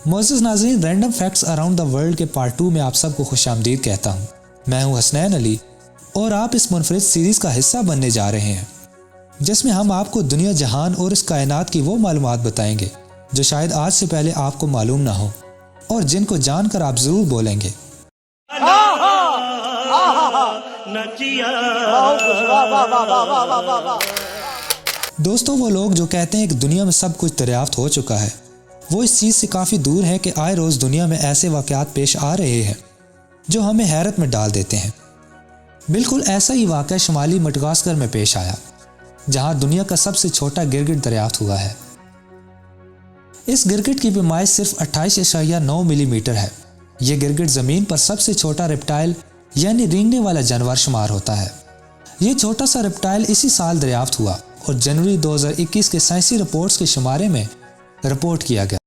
मोअज़्ज़िज़ नाज़रीन, random facts around the world के part 2 में आप सबको खुशामदीद कहता हूँ। मैं हूँ हसनैन अली और आप इस मुनफरिद सीरीज़ का हिस्सा बनने जा रहे हैं, जिसमें हम आपको दुनिया जहान और इस कायनात की वो मालूमात बताएंगे जो शायद आज से पहले आपको मालूम ना हो और जिनको जानकर आप ज़रूर बोलेंगे दोस्तों, वो लोग जो कहते हैं कि दुनिया में सब कुछ दरियाफ्त हो चुका है, वो इस चीज़ से काफ़ी दूर हैं कि आए रोज़ दुनिया में ऐसे वाक़यात पेश आ रहे हैं जो हमें हैरत में डाल देते हैं। बिल्कुल ऐसा ही वाक़या शुमाली मडगास्कर में पेश आया, जहां दुनिया का सबसे छोटा गिरगिट दरियाफ्त हुआ है। इस गिरगिट की पैमाइश सिर्फ 28.9 मिलीमीटर है। ये गिरगिट ज़मीन पर सबसे छोटा रेप्टाइल यानी रेंगने वाला जानवर शुमार होता है। ये छोटा सा रेप्टाइल इसी साल दरियाफ्त हुआ और जनवरी 2021 के साइंसी रिपोर्ट्स के शुमारे में रिपोर्ट किया गया।